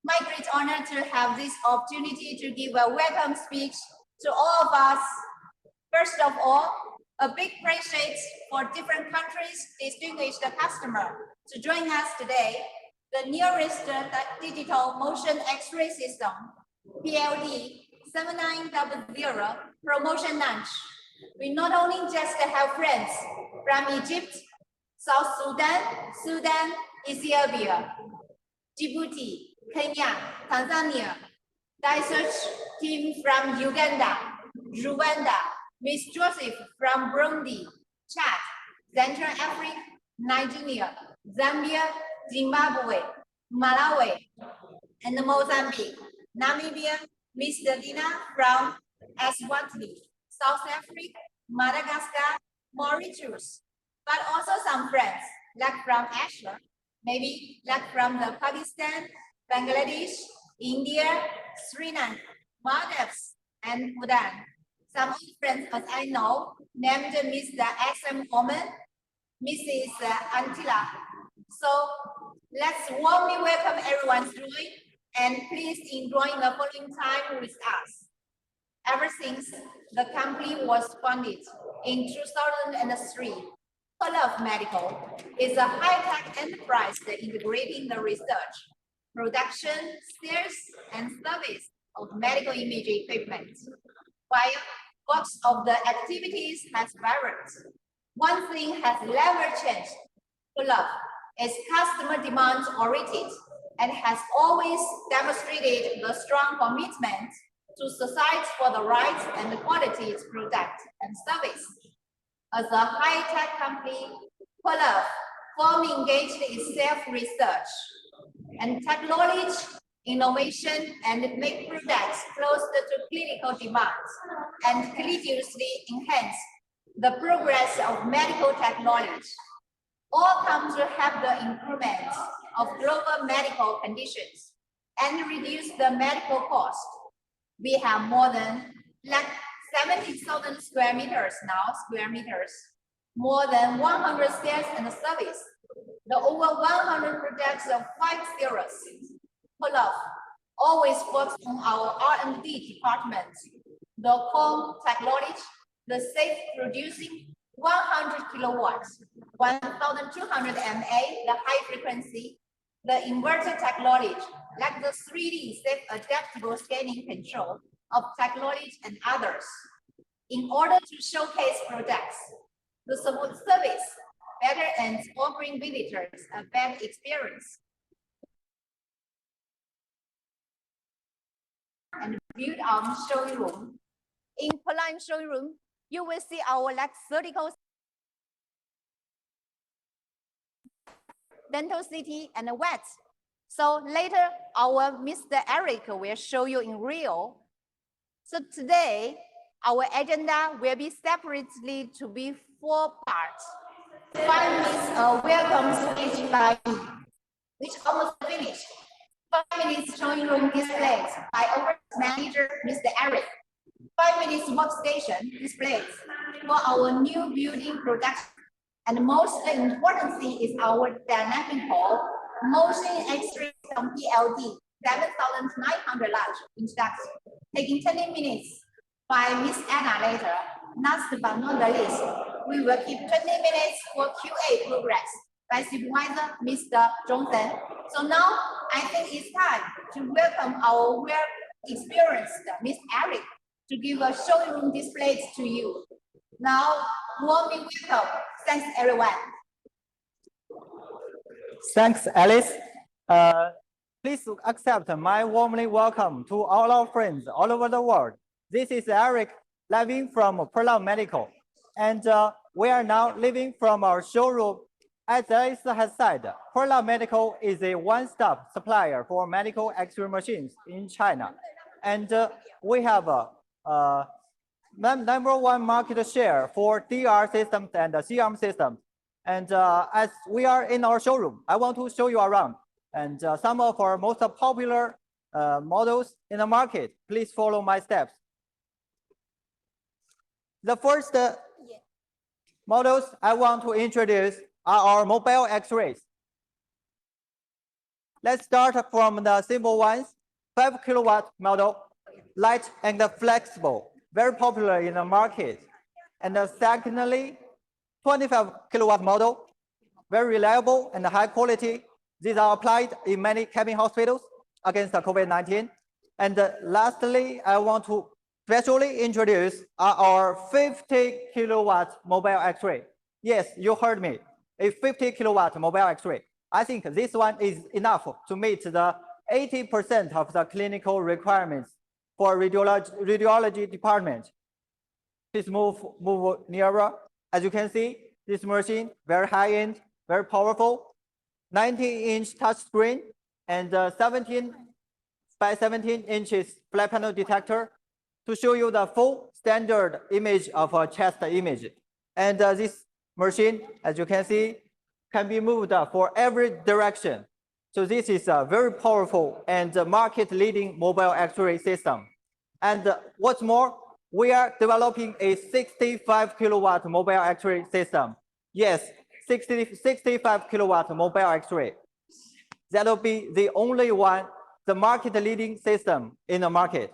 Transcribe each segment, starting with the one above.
My great honor to have this opportunity to give a welcome speech to all of us. First of all, a big appreciate for different countries' distinguished customer to join us today. The nearest digital motion X-ray system, PLD7900 promotion launch. We not only just have friends from Egypt, South Sudan, Ethiopia, Djibouti, Kenya, Tanzania, research team from Uganda, Rwanda, Miss Joseph from Burundi, Chad, Central Africa, Nigeria, Zambia, Zimbabwe, Malawi, and Mozambique, Namibia, Miss Dina from Eswatini, South Africa, Madagascar, Mauritius, but also some friends, like from Asia, maybe like from the Pakistan, Bangladesh, India, Sri Lanka, Maldives, and Bhutan. Some of the friends, as I know, named Mr. SM Woman, Mrs. Antila. So let's warmly welcome everyone through it, and please enjoy the following time with us. Ever since the company was founded in 2003, PLD Medical is a high-tech enterprise integrating the research, production, sales, and service of medical imaging equipment. While most of the activities has varied, one thing has never changed. PLD is customer demand oriented and has always demonstrated the strong commitment to society for the right and quality product and service. As a high-tech company, PLD firmly engaged in self-research and technology innovation and make products closer to clinical demands and continuously enhance the progress of medical technology. All come to help the improvement of global medical conditions and reduce the medical cost. We have more than 70,000 square meters, more than 100 sales and service, the over 100 products of 5 series. PLD always works on our R&D department, the core technology, the safe producing 100 kilowatts, 1,200 mA, the high frequency, the inverter technology, like the 3D safe adaptable scanning control of technology and others. In order to showcase products, the service better and offering visitors a better experience. And build our showroom. In PLD showroom, you will see our surgical, dental city, and wet. So later, our Mr. Eric will show you in real. So today, our agenda will be separately to be 4 parts. 5 minutes welcome speech by me, which almost finished. 5 minutes showing room displays by our manager, Mr. Eric. 5 minutes workstation displays for our new building production. And most important thing is our dynamical motion X-ray from PLD 7900 large introduction, taking 20 minutes by Miss Anna later. Last but not the least, we will keep 20 minutes for QA progress by supervisor Mr. Johnson. So now I think it's time to welcome our well-experienced Miss Eric to give a showroom displays to you. Now, warmly welcome. Thanks, everyone. Thanks, Alice. Please accept my warmly welcome to all our friends all over the world. This is Eric, living from PLD Medical, and we are now living from our showroom. As Alice has said, PLD Medical is a one-stop supplier for medical X-ray machines in China, and we have #1 market share for DR systems and CRM systems. And as we are in our showroom, I want to show you around and some of our most popular models in the market. Please follow my steps. The first models I want to introduce are our mobile X-rays. Let's start from the simple ones. 5 kilowatt model, light and flexible, very popular in the market. And secondly, 25 kilowatt model, very reliable and high quality. These are applied in many cabin hospitals against the COVID-19. And lastly, I want to specially introduce our 50 kilowatt mobile X-ray. Yes, you heard me, a 50 kilowatt mobile X-ray. I think this one is enough to meet the 80% of the clinical requirements for radiology department. Please move nearer. As you can see, this machine, very high-end, very powerful, 90-inch touchscreen and 17 by 17 inches flat panel detector to show you the full standard image of a chest image. And this machine, as you can see, can be moved for every direction. So this is a very powerful and market-leading mobile X-ray system. And what's more, we are developing a 65 kilowatt mobile X-ray system. Yes, 65 kilowatt mobile X-ray. That will be the only one, the market-leading system in the market.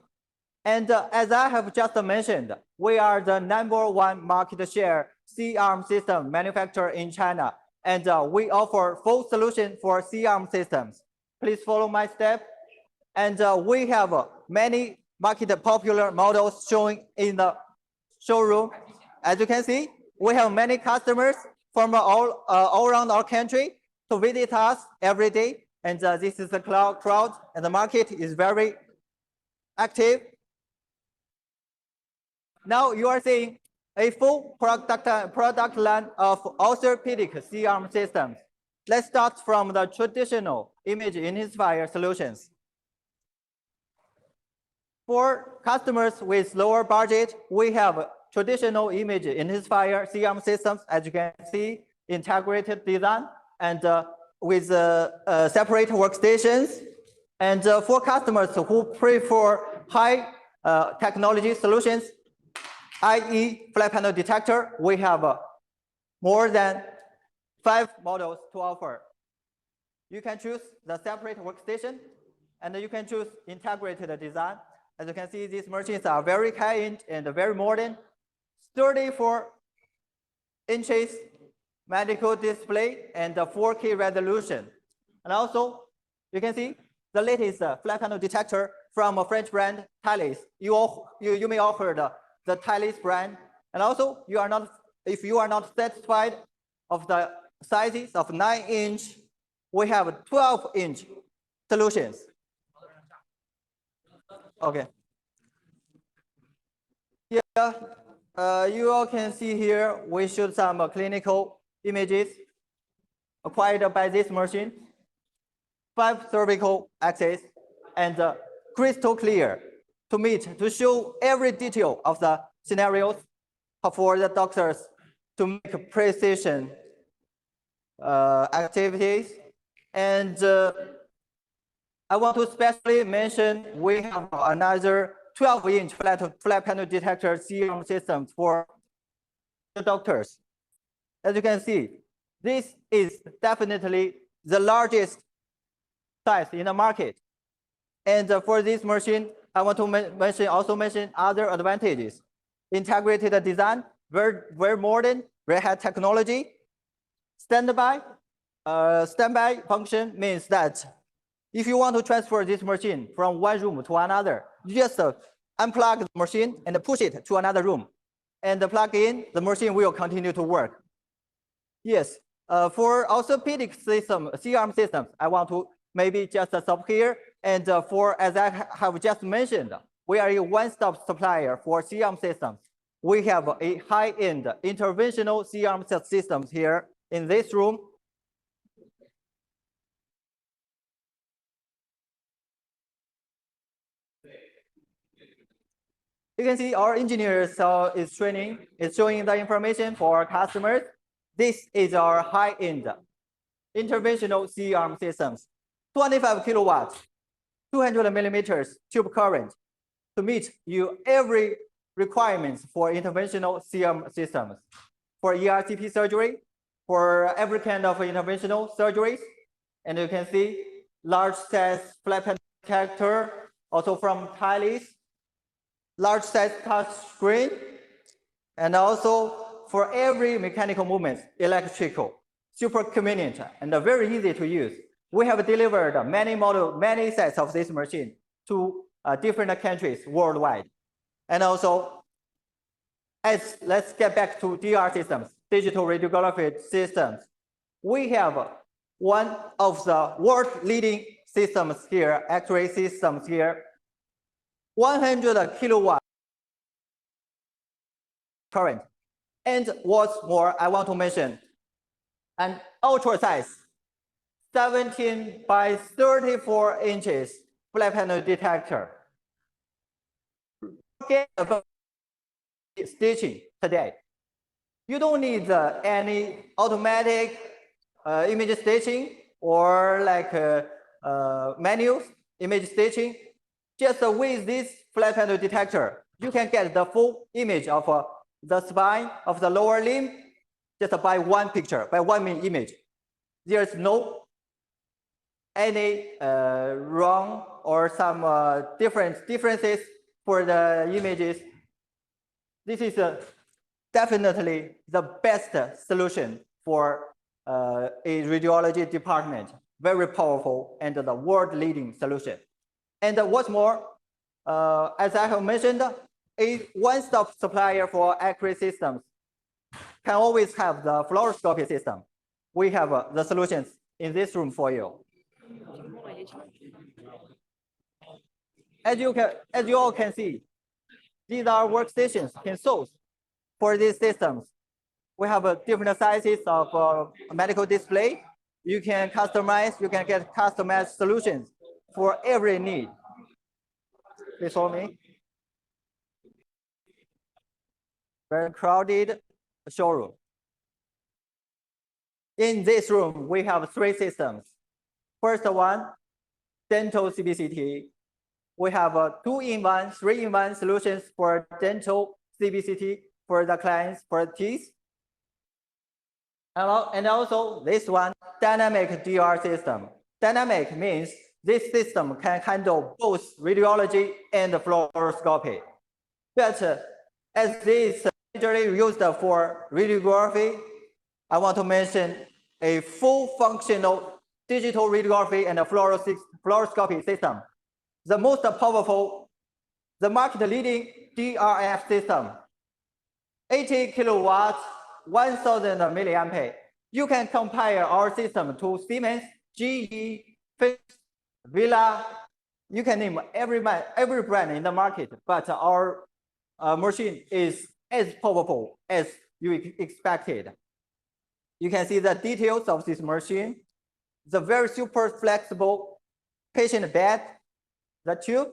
And as I have just mentioned, we are the #1 market share C-arm system manufacturer in China. And we offer full solution for C-arm systems. Please follow my step. And we have many market popular models showing in the showroom. As you can see, we have many customers from all around our country to visit us every day. And this is the crowd, and the market is very active. Now you are seeing a full product line of orthopedic C-arm systems. Let's start from the traditional image intensifier solutions. For customers with lower budget, we have traditional image intensifier C-arm systems, as you can see, integrated design and with separate workstations. And for customers who prefer high technology solutions, i.e. flat panel detector, we have more than 5 models to offer. You can choose the separate workstation, and you can choose integrated design. As you can see, these machines are very high-end and very modern. 34 inches medical display and 4K resolution. And also, you can see the latest flat panel detector from a French brand, Thales. You may all heard the Thales brand. And also, if you are not satisfied of the sizes of 9-inch, we have 12-inch solutions. Okay. Yeah, you all can see here, we showed some clinical images acquired by this machine. 5 cervical axes and crystal clear to show every detail of the scenarios for the doctors to make precision activities. And I want to especially mention we have another 12-inch flat panel detector C-arm system for the doctors. As you can see, this is definitely the largest size in the market. And for this machine, I want to mention other advantages. Integrated design, very modern, very high technology. Standby function means that if you want to transfer this machine from one room to another, you just unplug the machine and push it to another room. And plug in, the machine will continue to work. Yes, for orthopedic system, C-arm systems, I want to maybe just stop here. And as I have just mentioned, we are a one-stop supplier for C-arm systems. We have a high-end interventional C-arm systems here in this room. You can see our engineers is showing the information for our customers. This is our high-end interventional C-arm systems, 25 kilowatts, 200 millimeters tube current to meet you every requirements for interventional C-arm systems, for ERCP surgery, for every kind of interventional surgeries. And you can see large size flat panel detector, also from Thales, large size touch screen, and also for every mechanical movement, electrical, super convenient and very easy to use. We have delivered many sets of this machine to different countries worldwide. And also, let's get back to DR systems, digital radiography systems. We have one of the world leading systems here, X-ray systems here, 100 kilowatt current. And what's more, I want to mention an ultra size 17 by 34 inches flat panel detector. Forget about stitching today. You don't need any automatic image stitching or like manual image stitching. Just with this flat panel detector, you can get the full image of the spine of the lower limb just by one picture, by one image. There's no any wrong or some differences for the images. This is definitely the best solution for a radiology department. Very powerful and the world-leading solution. And what's more, as I have mentioned, a one-stop supplier for X-ray systems can always have the fluoroscopy system. We have the solutions in this room for you. As you all can see, these are workstations, consoles for these systems. We have different sizes of medical display. You can customize, you can get customized solutions for every need. Please follow me. Very crowded showroom. In this room, we have three systems. First one, dental CBCT. We have 2-in-1, 3-in-1 solutions for dental CBCT for the clients for teeth. And also this one, dynamic DR system. Dynamic means this system can handle both radiology and fluoroscopy. But as this is majorly used for radiography, I want to mention a full functional digital radiography and a fluoroscopy system. The most powerful, the market leading DRF system, 80 kilowatts, 1000 milliampere. You can compare our system to Siemens, GE, Philips, Villa. You can name every brand in the market, but our machine is as powerful as you expected. You can see the details of this machine, the very super flexible patient bed, the tube,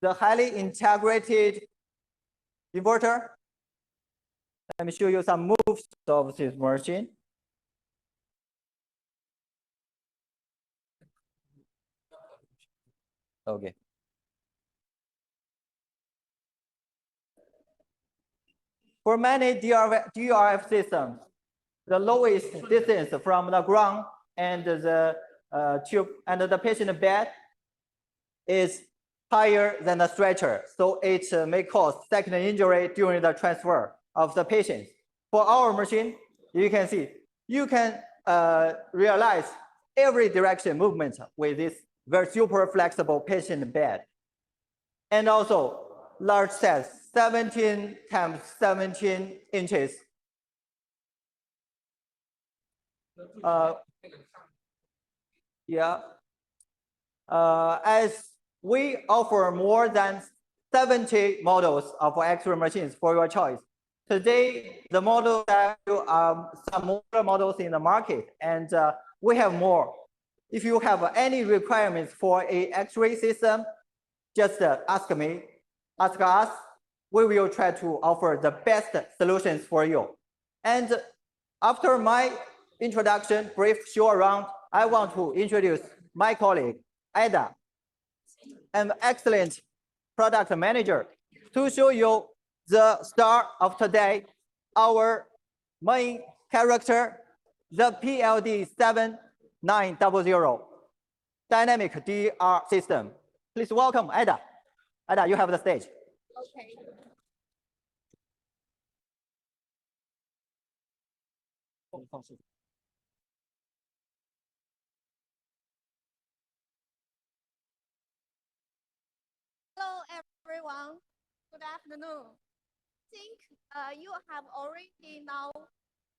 the highly integrated inverter. Let me show you some moves of this machine. Okay. For many DRF systems, the lowest distance from the ground and the tube and the patient bed is higher than the stretcher, so it may cause second injury during the transfer of the patient. For our machine, you can see, you can realize every direction movement with this very super flexible patient bed. And also large size, 17 times 17 inches. As we offer more than 70 models of X-ray machines for your choice. Today, the model are some more models in the market, and we have more. If you have any requirements for a X-ray system, just ask us. We will try to offer the best solutions for you. And after my introduction, brief show around, I want to introduce my colleague, Ada, an excellent product manager, to show you the star of today, our main character, the PLD7900. dynamic DR system. Please welcome Ada. Ada, you have the stage. Okay. Hello, everyone. Good afternoon. I think you have already know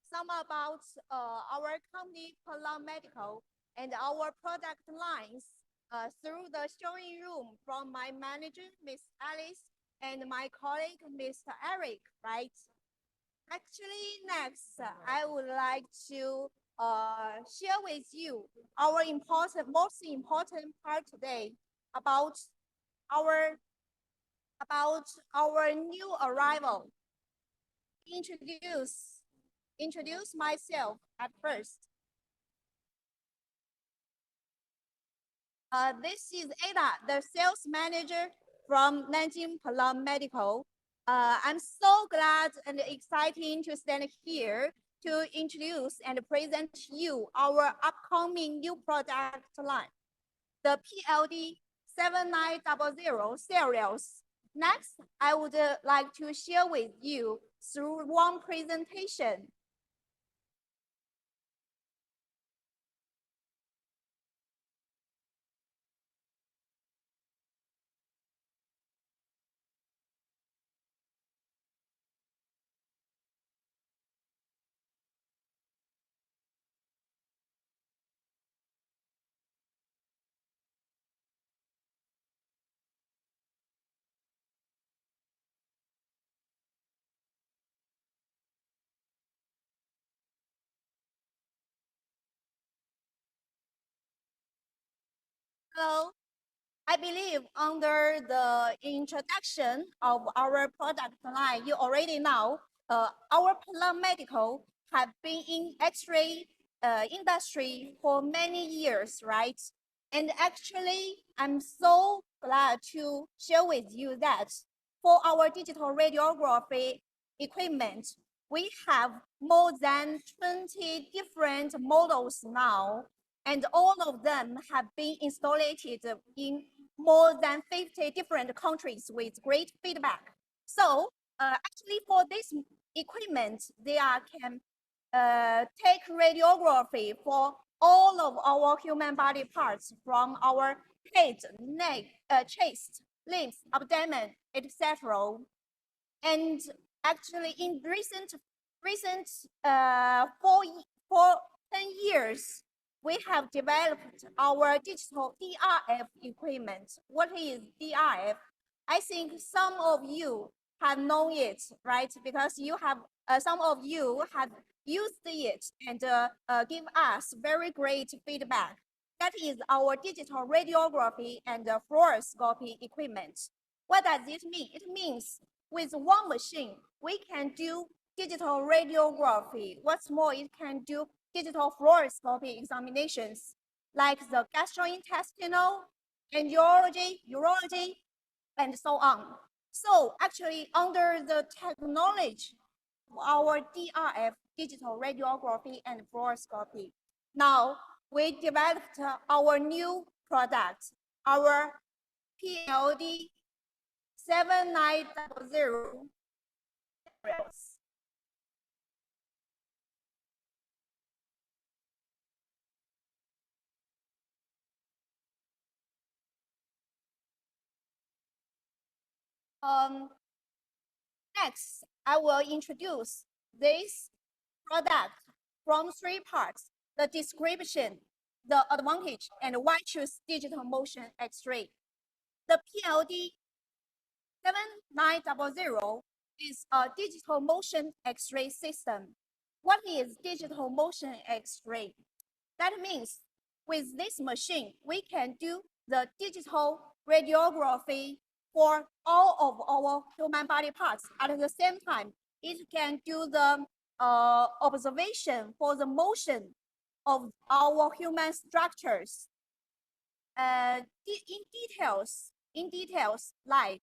some about our company, PLD Medical, and our product lines through the showing room from my manager, Miss Alice, and my colleague, Mr. Eric, right? Actually, next, I would like to share with you our most important part today about our new arrival. Introduce myself at first. This is Ada, the sales manager from Nanjing PLD Medical. I'm so glad and excited to stand here to introduce and present you our upcoming new product line, the PLD7900 series. Next, I would like to share with you through one presentation. Hello. I believe under the introduction of our product line, you already know our PLD Medical have been in X-ray industry for many years, right? And actually, I'm so glad to share with you that for our digital radiography equipment, we have more than 20 different models now, and all of them have been installed in more than 50 different countries with great feedback. So actually for this equipment, they can take radiography for all of our human body parts from our head, neck, chest, limbs, abdomen, etc. And actually in recent 10 years, we have developed our digital DRF equipment. What is DRF? I think some of you have known it, right? Because you have some of you have used it and give us very great feedback. That is our digital radiography and fluoroscopy equipment. What does it mean? It means with one machine, we can do digital radiography. What's more, it can do digital fluoroscopy examinations like the gastrointestinal, angiology, urology, and so on. So actually, under the technology of our DRF, digital radiography and fluoroscopy, now we developed our new product, our PLD 7900 series. Next, I will introduce this product from three parts: the description, the advantage, and why choose digital motion X-ray. The PLD 7900 is a digital motion X-ray system. What is digital motion X-ray? That means with this machine, we can do the digital radiography for all of our human body parts. At the same time, it can do the observation for the motion of our human structures. In details, like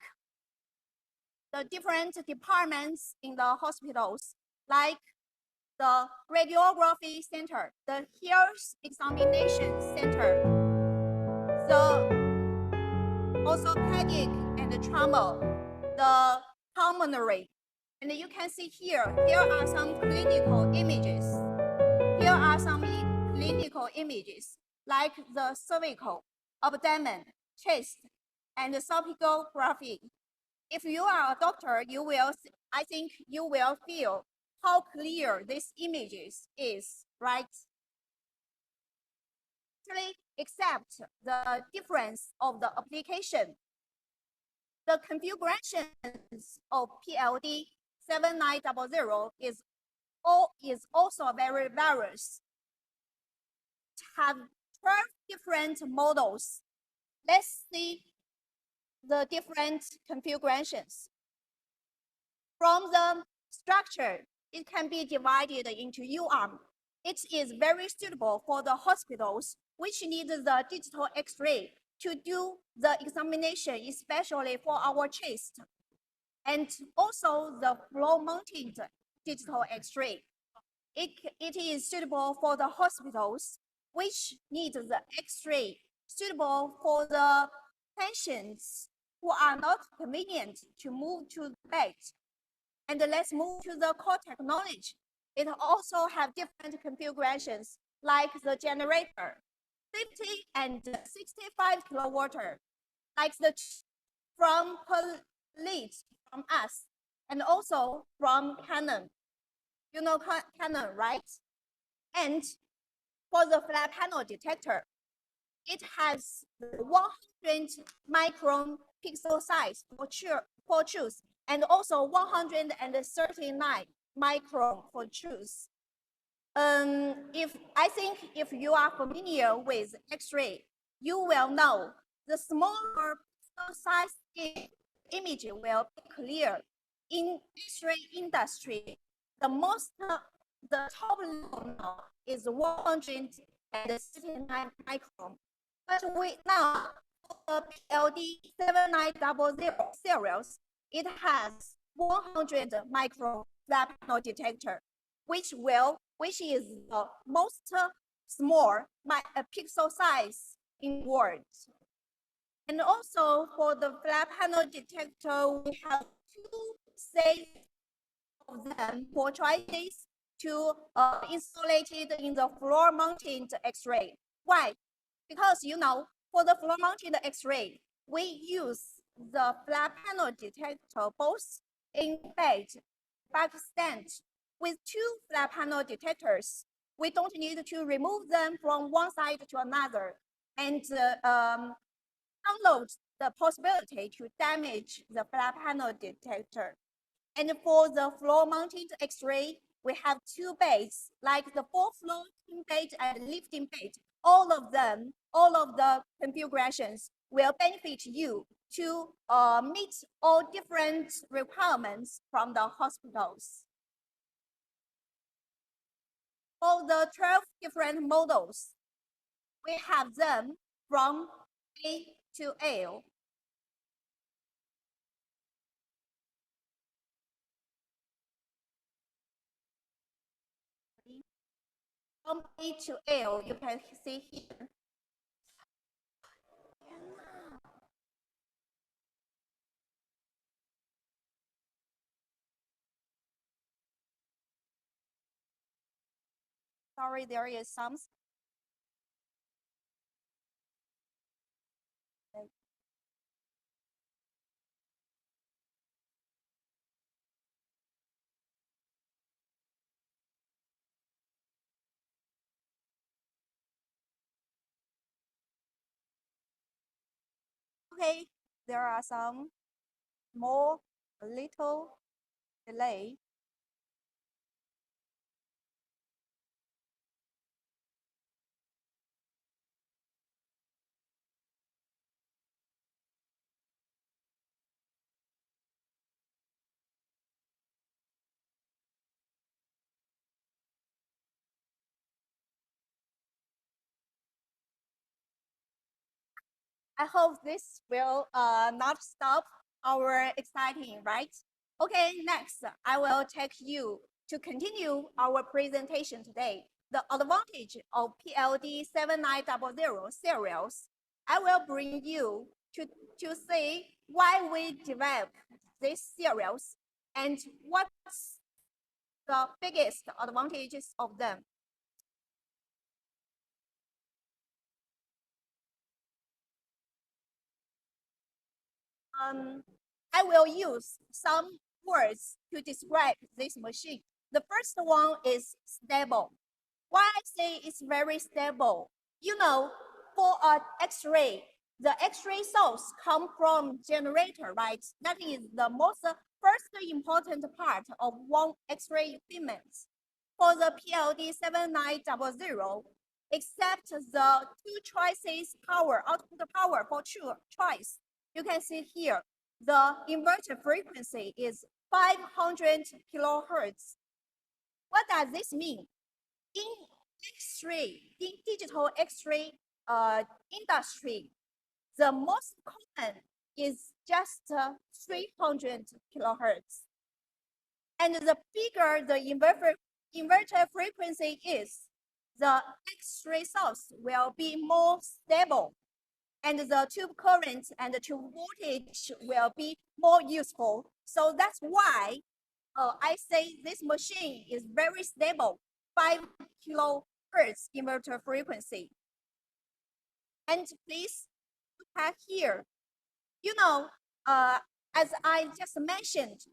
the different departments in the hospitals, like the radiography center, the health examination center, the orthopedic and trauma, the pulmonary. And you can see here are some clinical images. Here are some clinical images like the cervical, abdomen, chest, and esophageal. If you are a doctor, I think you will feel how clear this images is, right? Except the difference of the application. The configurations of PLD 7900 is also very various. Have 12 different models. Let's see the different configurations. From the structure, it can be divided into U-arm. It is very suitable for the hospitals which need the digital X-ray to do the examination, especially for our chest, and also the floor-mounted digital X-ray. It is suitable for the hospitals which need the X-ray, suitable for the patients who are not convenient to move to the bed. And let's move to the core technology. It also have different configurations like the generator, 50 and 65 kilowatt, like the from PLD from us, and also from Canon. You know Canon, right? And for the flat panel detector, it has 100 micron pixel size for choose, and also 139 micron for choose. If you are familiar with X-ray, you will know the smaller pixel size image will be clear. In X-ray industry, the top level now is 139 micron. But now the PLD7900 series, it has 100 micron flat panel detector, which is the most small pixel size in the world. And also for the flat panel detector, we have two sets of them for choices to installed in the floor-mounted X-ray. Why? Because for the floor-mounted X-ray, we use the flat panel detector both in bed backstand with two flat panel detectors. We don't need to remove them from one side to another and download the possibility to damage the flat panel detector. And for the floor-mounted X-ray, we have two beds, like the floating bed and lifting bed. All of the configurations will benefit you to meet all different requirements from the hospitals. For the 12 different models, we have them from A to L. From A to L, you can see here. Sorry, there is some. Okay, there are some more, a little delay. I hope this will not stop our exciting, right? Okay, next, I will take you to continue our presentation today. The advantage of PLD7900 series I will bring you to see why we developed these cereals and what's the biggest advantages of them. I will use some words to describe this machine. The first one is stable. Why I say it's very stable? You know, for an X-ray, the X-ray source come from generator, right? That is the most first important part of one X-ray equipment. For the PLD7900, except the two choices power, output power for choice, you can see here, the inverter frequency is 500 kilohertz. What does this mean? In X-ray, in digital X-ray industry, the most common is just 300 kilohertz. And the bigger the inverter frequency is, the X-ray source will be more stable, and the tube current and the tube voltage will be more useful. So that's why I say this machine is very stable, 5 kilohertz inverter frequency. And please look at here. You know, as I just mentioned,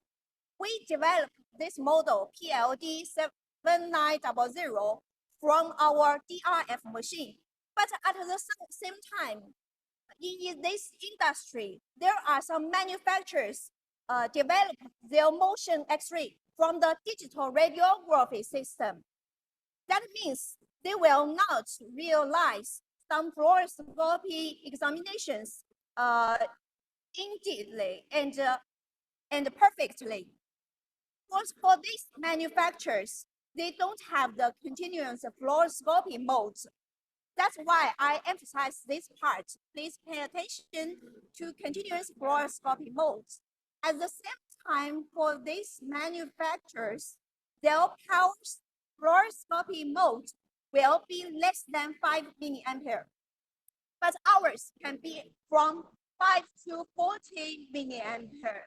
we developed this model PLD7900 from our DRF machine. But at the same time, in this industry, there are some manufacturers develop their motion X-ray from the digital radiography system. That means they will not realize some fluoroscopy examinations indeedly and perfectly. For these manufacturers, they don't have the continuous fluoroscopy modes. That's why I emphasize this part. Please pay attention to continuous fluoroscopy modes. At the same time, for these manufacturers, their power fluoroscopy mode will be less than 5 milliampere. But ours can be from 5 to 40 milliampere.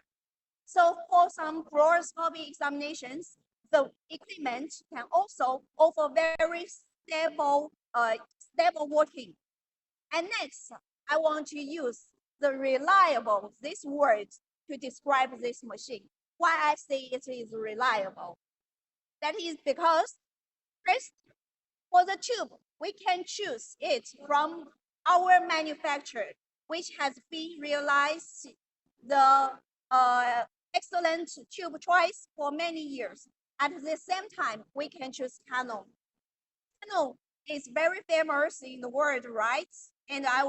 So for some fluoroscopy examinations, the equipment can also offer very stable working. And next, I want to use the reliable, this word, to describe this machine. Why I say it is reliable? That is because, first, for the tube, we can choose it from our manufacturer, which has been realized the excellent tube choice for many years. At the same time, we can choose Canon. Canon is very famous in the world, right? And I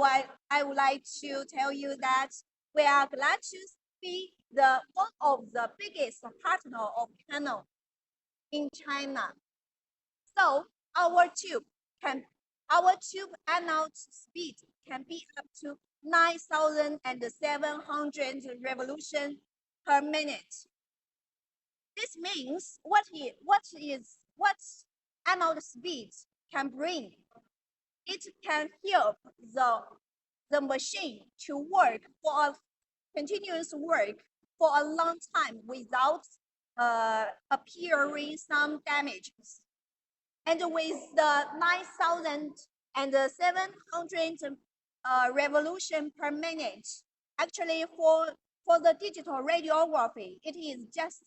would like to tell you that we are glad to be one of the biggest partner of Canon in China. So our tube anode speed can be up to 9,700 revolution per minute. This means what anode speed can bring. It can help the machine to work for a continuous work for a long time without appearing some damages. And with the 9,700 revolution per minute, actually for the digital radiography, it is just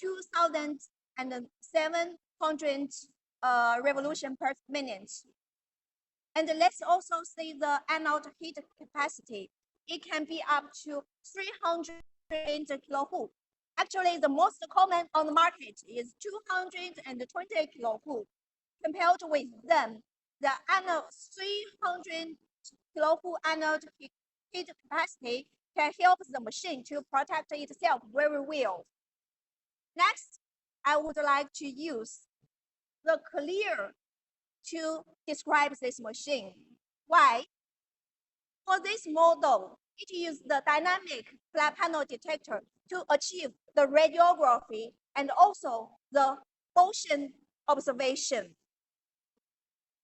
2,700 revolution per minute. And let's also see the anode heat capacity. It can be up to 300 kilovolt. Actually, the most common on the market is 220 kilovolt. Compared with them, the anode 300 kilovolt anode heat capacity can help the machine to protect itself very well. Next, I would like to use the clear to describe this machine. Why? For this model, it uses the dynamic flat panel detector to achieve the radiography and also the motion observation.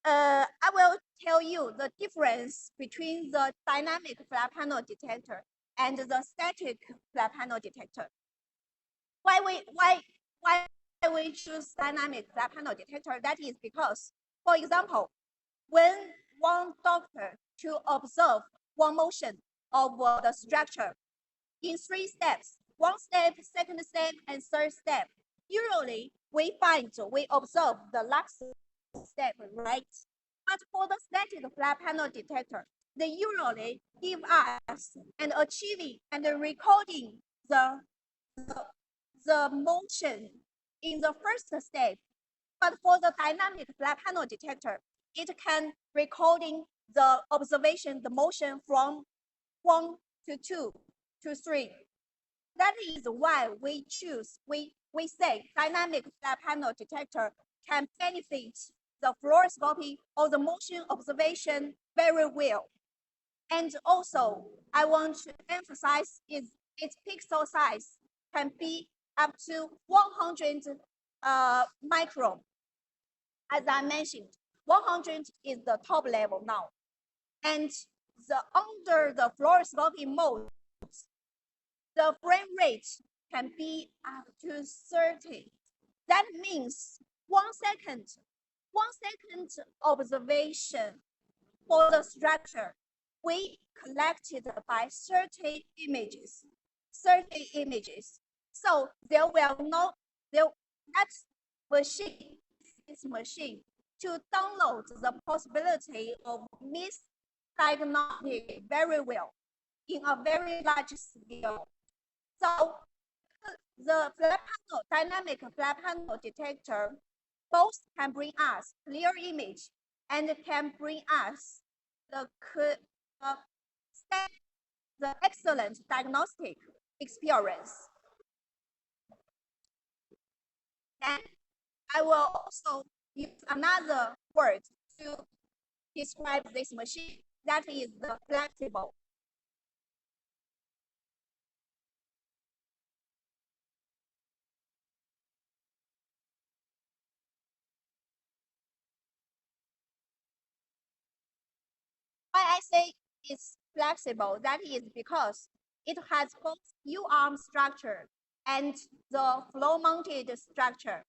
I will tell you the difference between the dynamic flat panel detector and the static flat panel detector. Why we choose dynamic flat panel detector? That is because, for example, when one doctor to observe one motion of the structure in 3 steps, 1 step, 2nd step, and 3rd step, usually we observe the last step, right? But for the static flat panel detector, they usually give us and achieving and recording the motion in the 1st step. But for the dynamic flat panel detector, it can recording the observation, the motion from 1 to 2 to 3. That is why we say dynamic flat panel detector can benefit the fluoroscopy or the motion observation very well. And also, I want to emphasize its pixel size can be up to 100 micron. As I mentioned, 100 is the top level now. And under the fluoroscopy mode, the frame rate can be up to 30. That means 1 second observation for the structure, we collected by 30 images. So there will not, that machine, this machine, to download the possibility of misdiagnostic very well in a very large scale. So the flat panel, dynamic flat panel detector, both can bring us clear image and can bring us the excellent diagnostic experience. Then I will also use another word to describe this machine, that is the flexible. Why I say it's flexible, that is because it has both U-arm structure and the floor-mounted structure.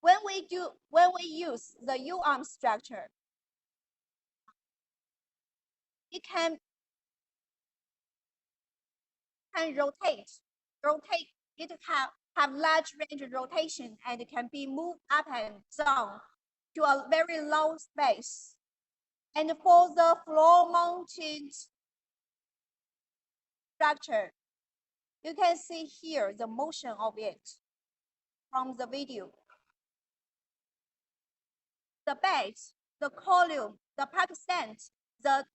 When we use the U-arm structure, it can rotate. It have large range of rotation and can be moved up and down to a very low space. And for the floor-mounted structure, you can see here the motion of it from the video. The base, the column, the park stand, the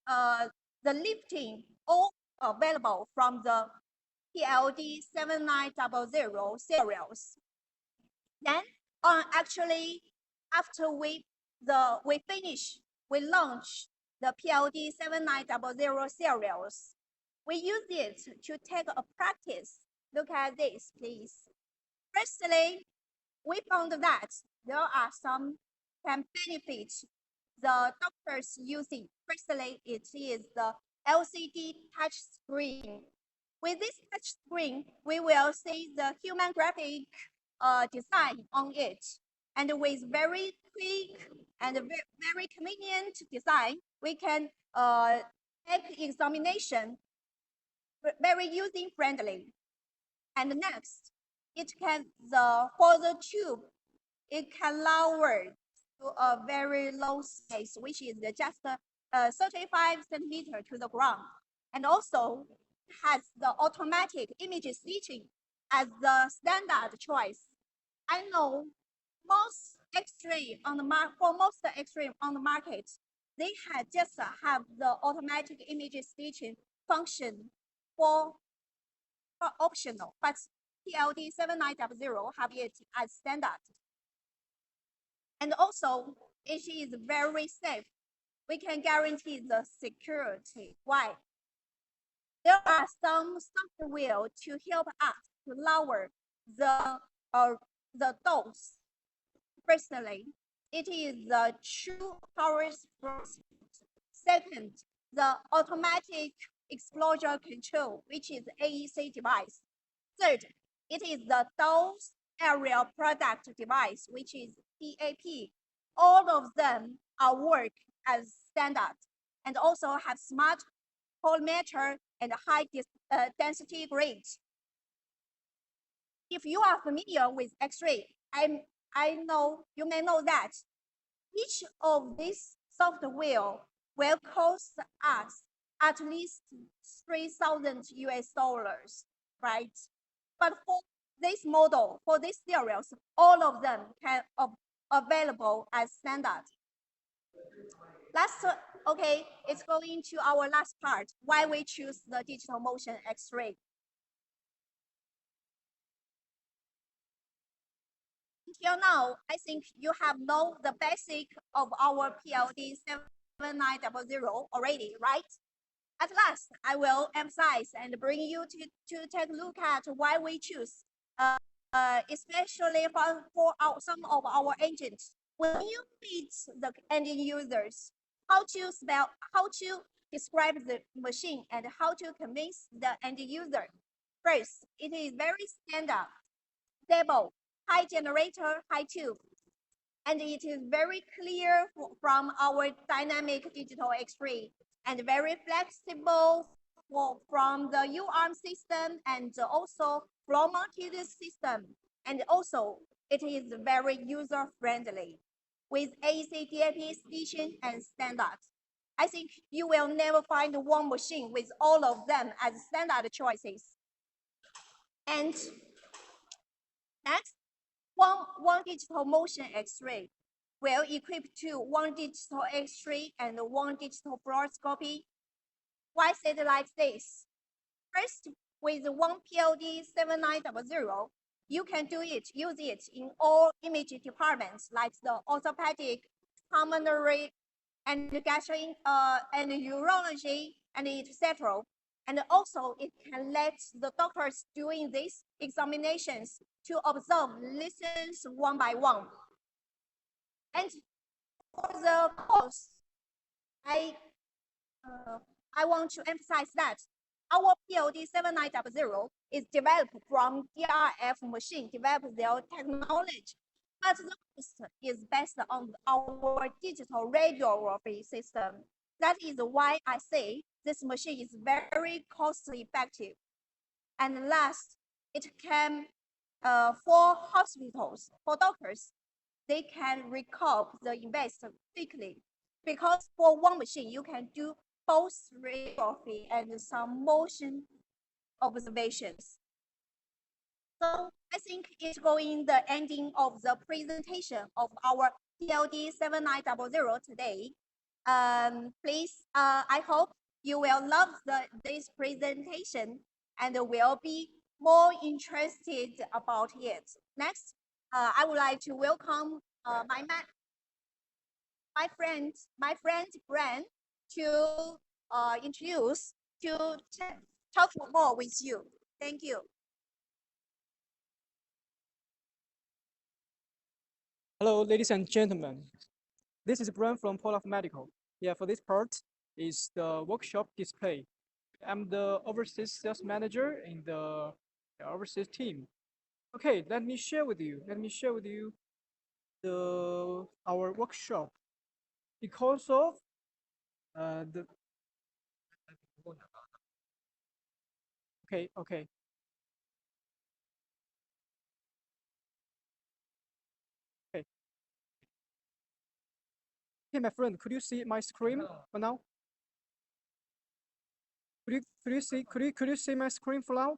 lifting, all available from the PLD7900 serials. Then, actually, after we launch the PLD7900 serials, we use it to take a practice. Look at this, please. Firstly, we found that there are some can benefit the doctors using. Firstly, it is the LCD touch screen. With this touch screen, we will see the human graphic design on it. And with very quick and very convenient design, we can take examination very user friendly. And next, it can for the tube, it can lower to a very low space, which is just 35 centimeter to the ground, and also has the automatic image stitching as the standard choice. I know most X-ray on the X-ray on the market, they just have the automatic image stitching function for optional, but PLD7900 have it as standard. And also, it is very safe. We can guarantee the security. Why? There are some software to help us to lower the dose. Firstly, it is the true power source. Second, the automatic exposure control, which is AEC device. Third, it is the dose area product device, which is DAP. All of them are work as standard and also have smart colorimeter and high density grade. If you are familiar with X-ray, I know you may know that each of these software will cost us at least 3,000 US dollars, right? But for this model, for this series, all of them can available as standard. Last, okay, it's going to our last part, why we choose the digital motion X-ray. Until now, I think you have known the basic of our PLD7900 already, right? At last, I will emphasize and bring you to take a look at why we choose, especially for some of our agents. When you meet the end users, how to describe the machine and how to convince the end user. First, it is very standard, stable, high generator, high tube. And it is very clear from our dynamic digital X-ray and very flexible from the U-arm system and also floor-mounted system. And also, it is very user-friendly with AEC DAP station and standard. I think you will never find one machine with all of them as standard choices. And next, one digital motion X-ray will equip to one digital X-ray and one digital fluoroscopy. Why say it like this? First, with one PLD7900, you can use it in all image departments like the orthopedic, pulmonary, and and urology, and etc. And also, it can let the doctors doing these examinations to observe listens one by one. And for the course, I want to emphasize that our PLD7900 is developed from DRF machine, developed their technology, but the cost is based on our digital radiography system. That is why I say this machine is very cost effective. And last, it can, for hospitals, for doctors, they can recoup the investment quickly because for one machine, you can do both radiography and some motion observations. So I think it's going the ending of the presentation of our PLD7900 today. Please, I hope you will love this presentation and will be more interested about it. Next, I would like to welcome my friend Brand to introduce to talk more with you. Thank you. Hello, ladies and gentlemen. This is Brian from Pole Medical. Yeah, for this part is the workshop display. I'm the overseas sales manager in the overseas team. Okay, let me share with you our workshop. Because of the okay. Hey, my friend, could you see my screen for now? Could you see my screen for now?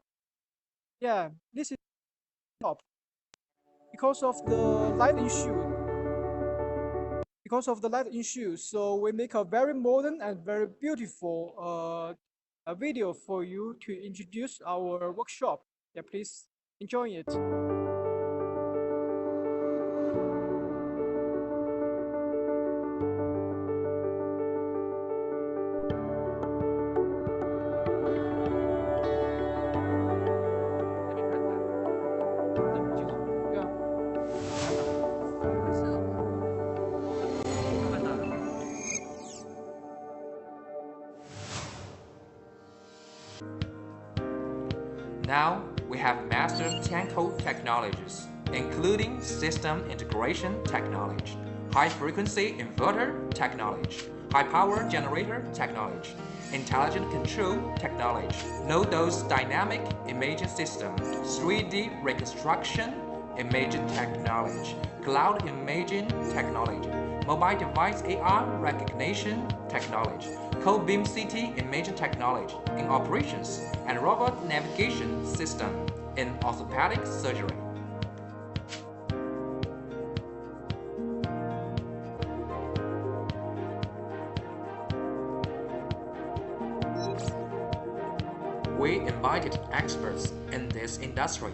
Yeah, this is top. Because of the light issue. So we make a very modern and very beautiful a video for you to introduce our workshop. Yeah, please enjoy it. Now, we have mastered 10 core technologies, including system integration technology, high-frequency inverter technology, high-power generator technology, intelligent control technology, low-dose dynamic imaging system, 3D reconstruction imaging technology, cloud imaging technology, mobile device AR recognition technology, cold beam CT imaging technology in operations, and robot navigation system in orthopedic surgery. We invited experts in this industry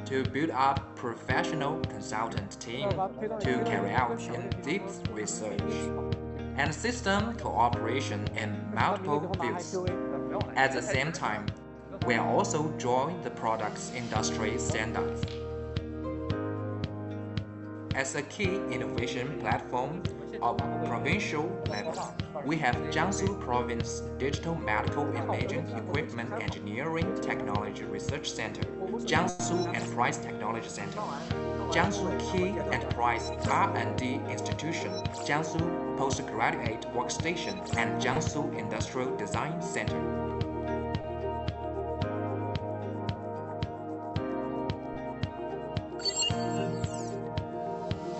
to build up professional consultant team to carry out in-depth research and system cooperation in multiple fields. At the same time, we are also drawing the product's industry standards. As a key innovation platform of provincial level, we have Jiangsu Province Digital Medical Imaging Equipment Engineering Technology Research Center, Jiangsu Enterprise Technology Center, Jiangsu Key Enterprise R&D Institution, Jiangsu Postgraduate Workstation, and Jiangsu Industrial Design Center.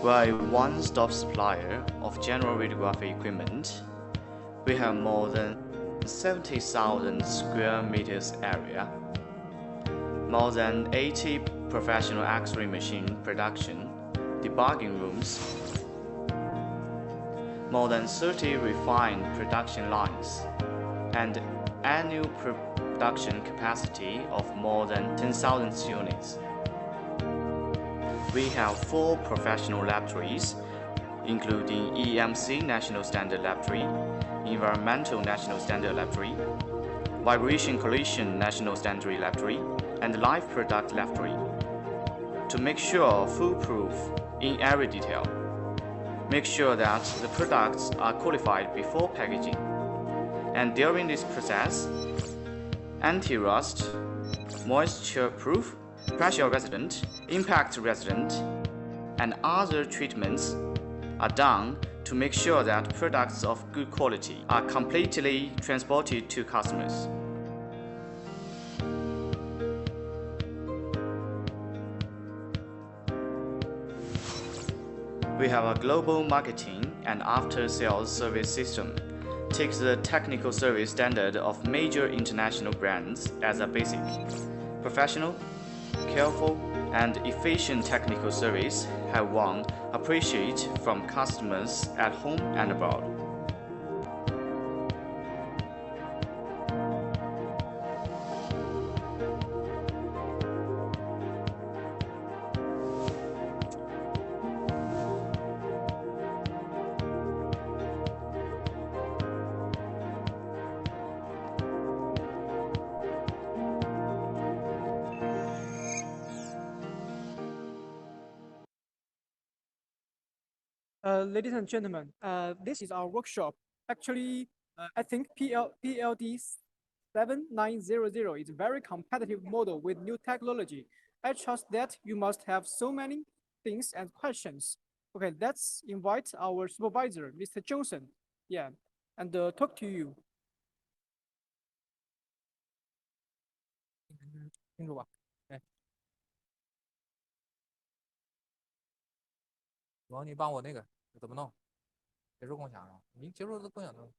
We are a one-stop supplier of general radiography equipment. We have more than 70,000 square meters area, more than 80 professional X-ray machine production, debugging rooms, more than 30 refined production lines, and annual production capacity of more than 10,000 units. We have 4 professional laboratories, including EMC National Standard Laboratory, Environmental National Standard Laboratory, Vibration Collision National Standard Laboratory, and Life Product Laboratory, to make sure foolproof in every detail. Make sure that the products are qualified before packaging, and during this process, anti-rust, moisture-proof, pressure resistant, impact resistant, and other treatments are done to make sure that products of good quality are completely transported to customers. We have a global marketing and after-sales service system. Takes the technical service standard of major international brands as a basic. Professional, careful, and efficient technical service have won appreciation from customers at home and abroad. Ladies and gentlemen, this is our workshop. Actually, I think PLD7900 is a very competitive model with new technology. I trust that you must have so many things and questions. Okay, let's invite our supervisor, Mr. Johnson. Yeah, and talk to you. 清楚吧？哎，王，你帮我那个怎么弄？结束共享啊？你结束共享的。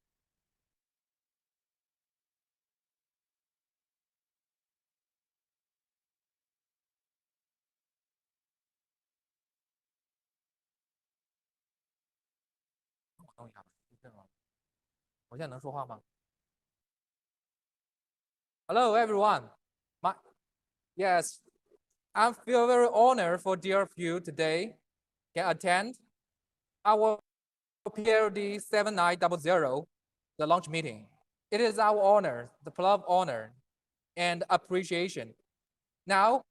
弄一下吧，这样。我现在能说话吗 ？Hello everyone. Yes, I feel very honored for dear of you today can attend our PLD7900, the launch meeting. It is our honor, the proud honor and appreciation. Now,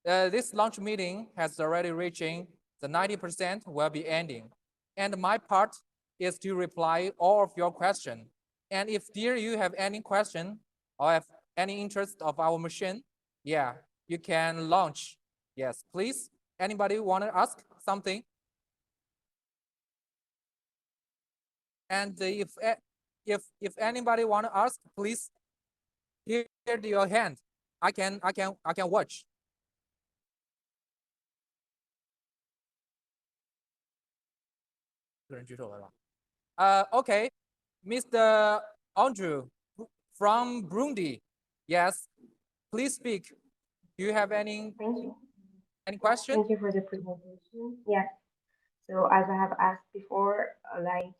this launch meeting has already reaching the 90% will be ending. And my part is to reply all of your questions. And if dear you have any question or have any interest of our machine, Yeah, you can launch. Yes, please. Anybody want to ask something? And if anybody want to ask, please here your hand. I can watch. Okay, Mr. Andrew from Burundi. Yes, please speak. Do you have any Thank you. question? Thank you for the presentation. Yeah. So as I have asked before, I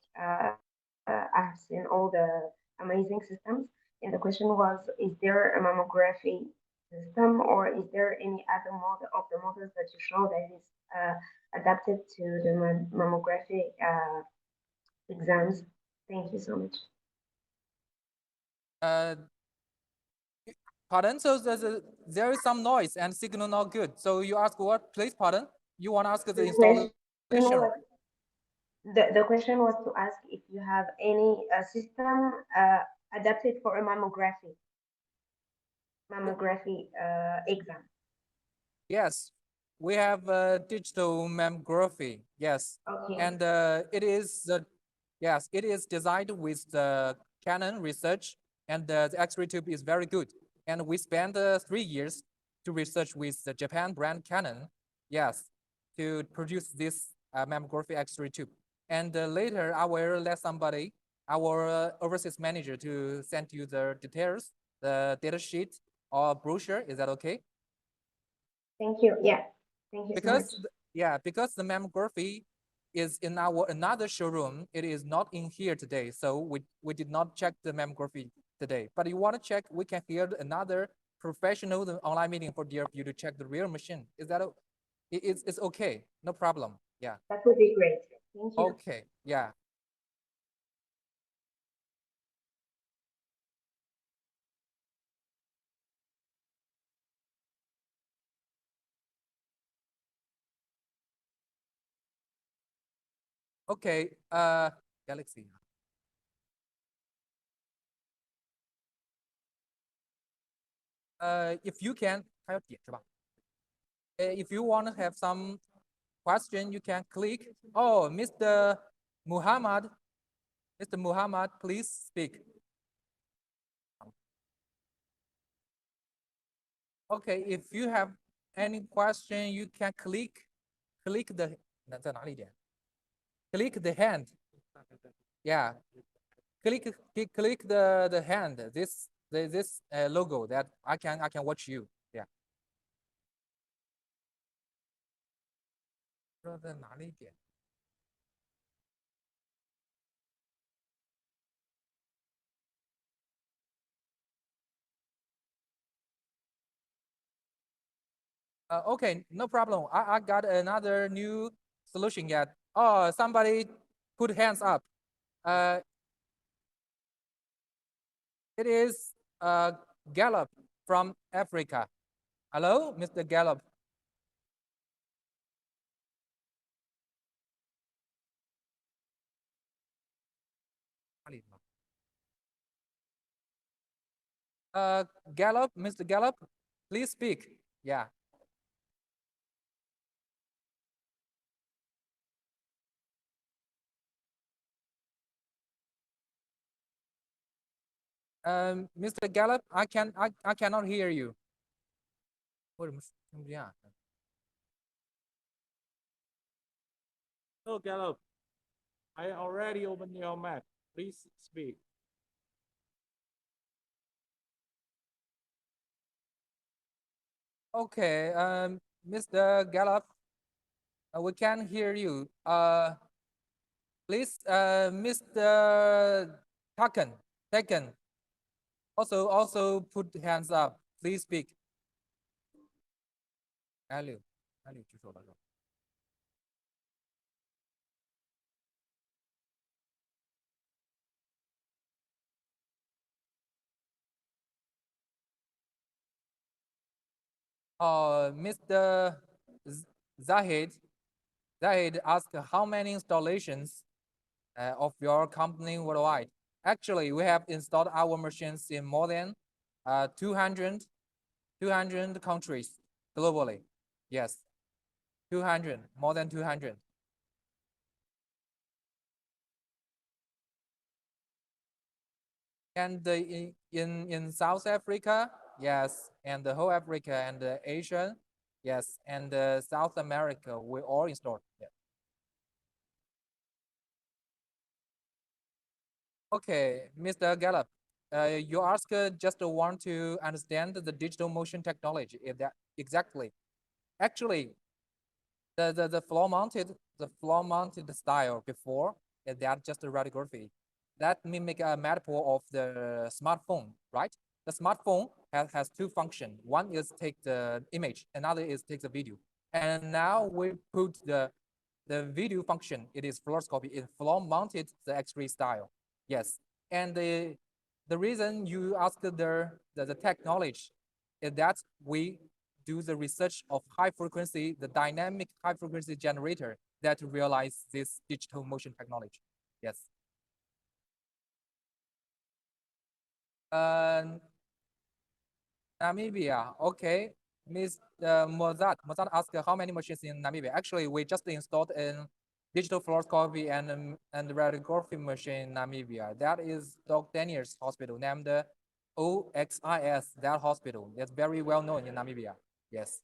have seen all the amazing systems, and the question was, is there a mammography system, or is there any other model of the models that you show that is adapted to the mammography exams? Thank you so much. Pardon? So there is some noise and signal not good. So you ask what? Please, pardon. You want to ask the installation? The question was to ask if you have any system adapted for a mammography exam. Yes, we have digital mammography. Yes, Okay. and it is yes, it is designed with the Canon research, and the X-ray tube is very good. And we spent 3 years to research with the Japan brand Canon. Yes, to produce this mammography X-ray tube. And later, I will let somebody, our overseas manager, to send you the details, the data sheet or brochure. Is that okay? Thank you. Yeah. Thank you Because so much. yeah, because the mammography is in our another showroom. It is not in here today, so we did not check the mammography today. But you want to check, we can hear another professional online meeting for you to check the real machine. Is that it's okay? No problem. Yeah. That would be great. Thank you. Okay. Yeah. Okay. Galaxy. If you can, 还要点是吧？ if you want to have some question, you can click. Oh, Mr. Muhammad. Mr. Muhammad, please speak. Okay, if you have any question, you can click the 在哪里点 click the hand. Yeah, click the hand. This logo that I can watch you. Yeah. 不知道在哪里点。Okay, no problem. I got another new solution yet. Oh, somebody put hands up. It is Gallup from Africa. Hello, Mr. Gallup. Gallup, Mr. Gallup, please speak. Yeah. Mr. Gallup, I cannot hear you. Hello, Gallup. I already opened your map. Please speak. Okay, Mr. Gallup, we can hear you. Please, Mr. Taken, also put hands up. Please speak. Ali 举手了是吧？ Mr. Zahid asked how many installations of your company worldwide. Actually, we have installed our machines in more than 200 200 countries globally. Yes, 200, more than 200. And in South Africa, yes, and the whole Africa and Asia, yes, and South America, we all installed. Yeah. Okay, Mr. Gallup, you ask just want to understand the digital motion technology. Is that exactly? Actually, the floor mounted style before that just a radiography that mimic a metaphor of the smartphone, right? The smartphone has two functions. One is take the image, another is take the video. And now we put the video function. It is fluoroscopy. It floor mounted the X-ray style. Yes, and the reason you ask the technology is that we do the research of high frequency, the dynamic high frequency generator that realize this digital motion technology. Yes. Namibia, okay. Ms. Mozart asked how many machines in Namibia. Actually, we just installed a digital fluoroscopy and radiography machine in Namibia. That is Dr. Daniels Hospital, named OXIS, that hospital. It's very well known in Namibia. Yes.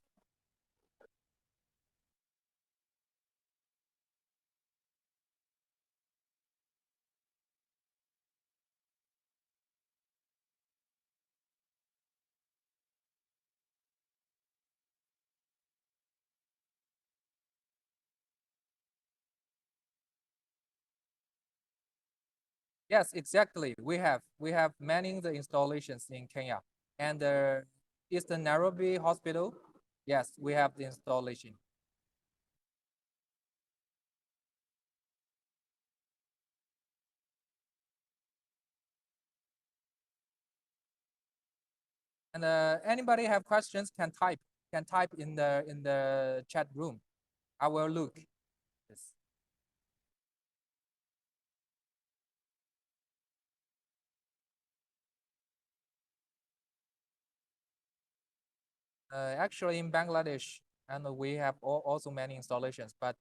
Yes, exactly. We have many the installations in Kenya and the Eastern Nairobi Hospital. Yes, we have the installation. And anybody have questions can type in the chat room. I will look. Yes. Actually, in Bangladesh, and we have also many installations, but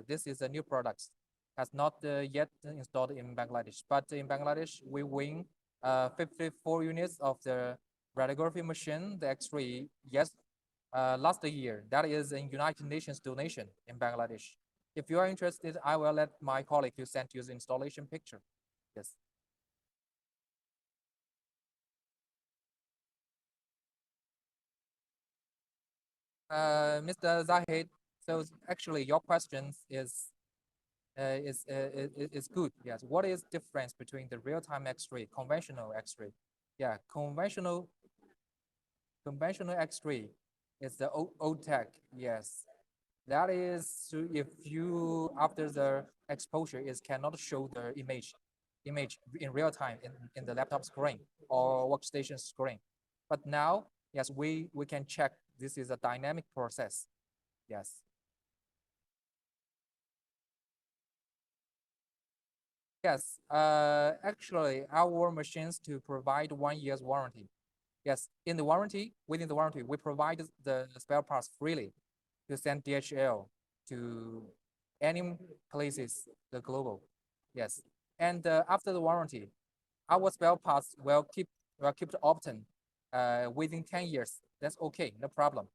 this is a new product, has not yet installed in Bangladesh. But in Bangladesh, we win 54 units of the radiography machine, the X-ray, yes, last year. That is a United Nations donation in Bangladesh. If you are interested, I will let my colleague to send you the installation picture. Yes. Mr. Zahid, so actually your question is good. Yes. What is difference between the real-time X-ray, conventional X-ray? Yeah, conventional X-ray is the old tech. Yes. That is if you after the exposure is cannot show the image in real time in the laptop screen or workstation screen. But now, yes, we can check this is a dynamic process. Yes. Yes, actually, our machines to provide 1 year's warranty. Yes, within the warranty, we provide the spare parts freely to send DHL to any places, the global. Yes, and after the warranty, our spare parts will keep often within 10 years. That's okay, no problem.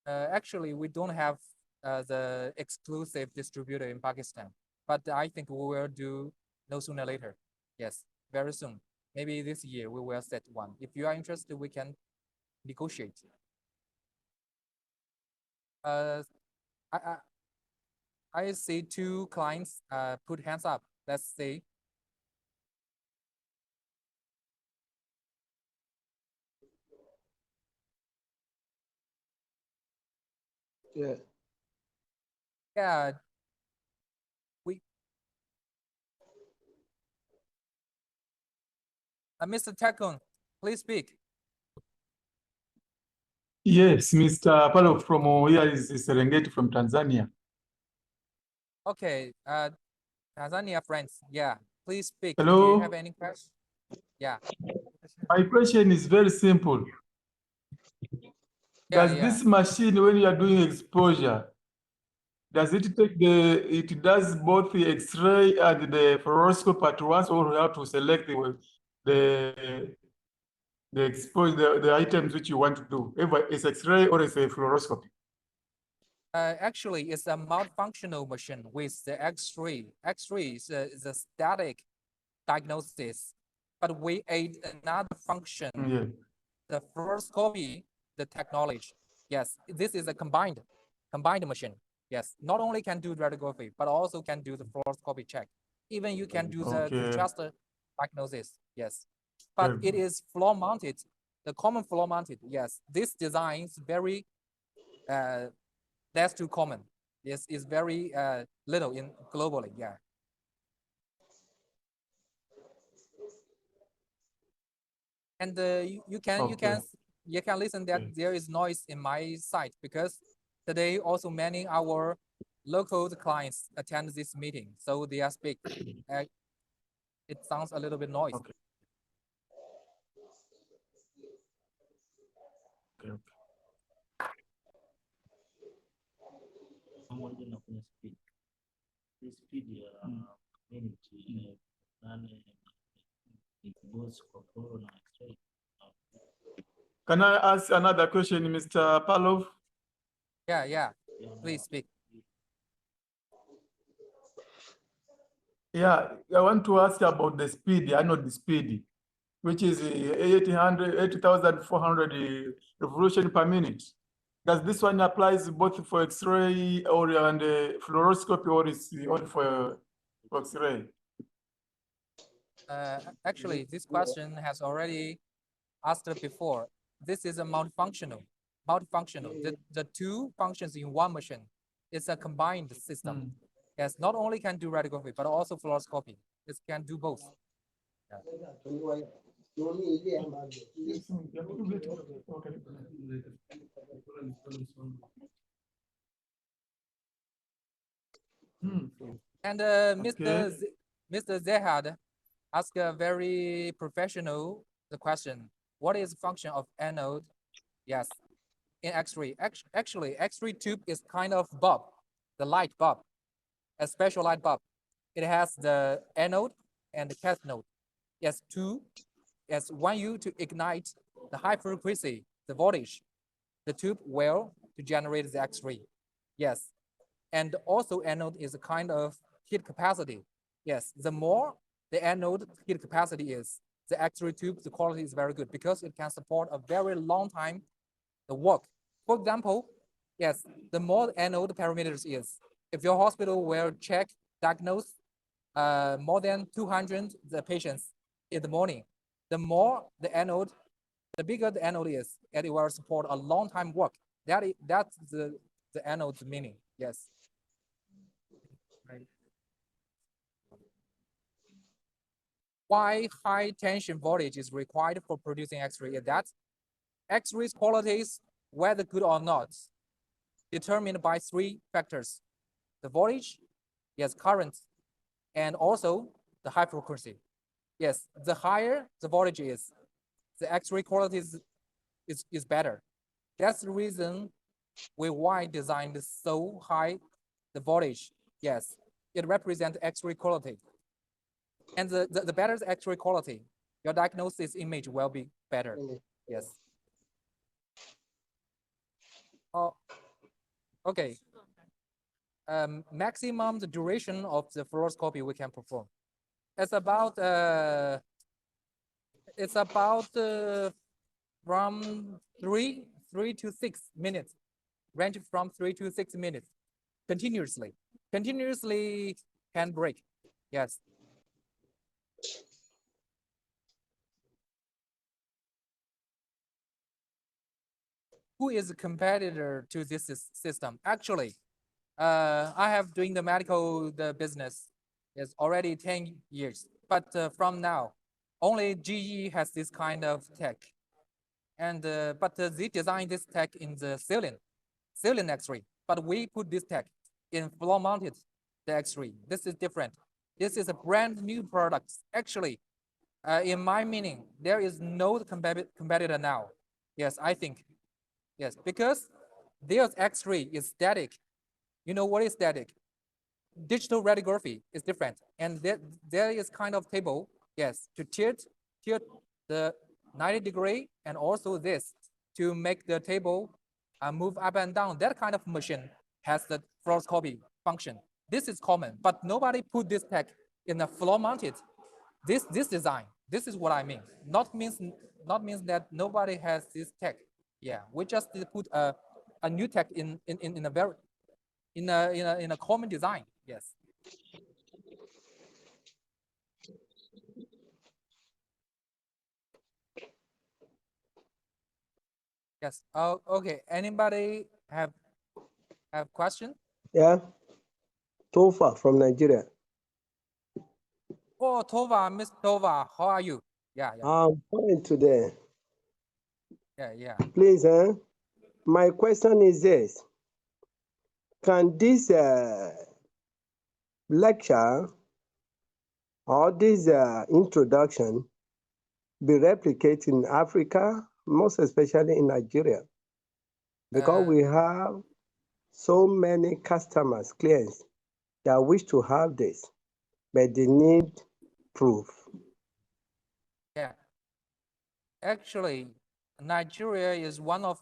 Actually, we don't have the exclusive distributor in Pakistan, but I think we will do no sooner later. Yes, very soon. Maybe this year we will set one. If you are interested, we can negotiate. Uh, I, I see two clients put hands up. Let's see. Yeah. Yeah, we. Mr. Takun, please speak. Yes, Mr. Palo from here is Serengeti from Tanzania. Okay, Tanzania friends, yeah, please speak. Do Hello. you have any questions? Yeah. My question is very simple. Yeah, Does yeah. this machine, when you are doing exposure, does it take it does both the X-ray and the fluoroscope at once, or you have to select the the items which you want to do? Either it's X-ray or it's a fluoroscopy. Actually, it's a multifunctional machine with the X-ray. X-ray is a static diagnosis, but we add another function, Yeah. the fluoroscopy, the technology. Yes, this is a combined machine. Yes, not only can do radiography, but also can do the fluoroscopy check. Even you can do the Okay. contrast diagnosis. Yes, but Very it good. is floor mounted, the common floor mounted. Yes, this design is very that's too common. Yes, is very little in globally. Yeah. And you can Okay. listen that Okay. there is noise in my site because today also many our local clients attend this meeting, so they are speak. It sounds a little bit noisy. Okay. Okay. Can I ask another question, Mr. Palov? Yeah, yeah. Please speak. Yeah, I want to ask about the speed. I know the speed, which is 8,400 revolution per minute. Does this one applies both for X-ray or and fluoroscopy, or is only for X-ray? Actually, this question has already asked before. This is a multifunctional. The two functions in one machine. It's a combined system. Yes, not only can do radiography, but also fluoroscopy. It can do both. And Okay. Mr. Zehad asked a very professional the question. What is the function of anode? Yes, in X-ray. Actually, X-ray tube is kind of bulb, the light bulb, a special light bulb. It has the anode and the cathode. Yes, two. Yes, want you to ignite the high frequency, the voltage, the tube will to generate the X-ray. Yes, and also anode is a kind of heat capacity. Yes, the more the anode heat capacity is, the X-ray tube, the quality is very good because it can support a very long time the work. For example, yes, the more the anode parameters is, if your hospital will check, diagnose more than 200 the patients in the morning, the more the anode, the bigger the anode is, and it will support a long time work. That's the anode's meaning. Yes. Right. Why high tension voltage is required for producing X-ray? That X-ray's qualities, whether good or not, determined by three factors: the voltage, yes, current, and also the high frequency. Yes, the higher the voltage is, the X-ray quality is better. That's the reason why designed so high the voltage. Yes, it represents X-ray quality. And the better the X-ray quality, your diagnosis image will be better. Yes. Oh, okay. Maximum the duration of the fluoroscopy we can perform. It's about from three to 6 minutes, range from 3 to 6 minutes, continuously. Continuously can break. Yes. Who is a competitor to this system? Actually, I have doing the medical business is already 10 years, but from now, only GE has this kind of tech. And but they designed this tech in the ceiling X-ray, but we put this tech in floor mounted the X-ray. This is different. This is a brand new product. Actually, In my meaning, there is no competitor now. Yes, I think. Yes, because their X-ray is static. You know what is static? Digital radiography is different, and there is kind of table. Yes, to tilt the 90-degree, and also this to make the table move up and down. That kind of machine has the fluoroscopy function. This is common, but nobody put this tech in a floor mounted. This design. This is what I mean. Not means that nobody has this tech. Yeah, we just put a new tech in a very in a common design. Yes. Yes. Oh, okay. Anybody have question? Yeah, Tofa from Nigeria. Oh, Tova, Miss Tova, how are you? Yeah, yeah, I'm fine today. yeah. Please, my question is this. Can this lecture or this introduction be replicated in Africa, most especially in Nigeria? Because we have so many customers, clients that wish to have this, but they need proof. Yeah. Actually, Nigeria is one of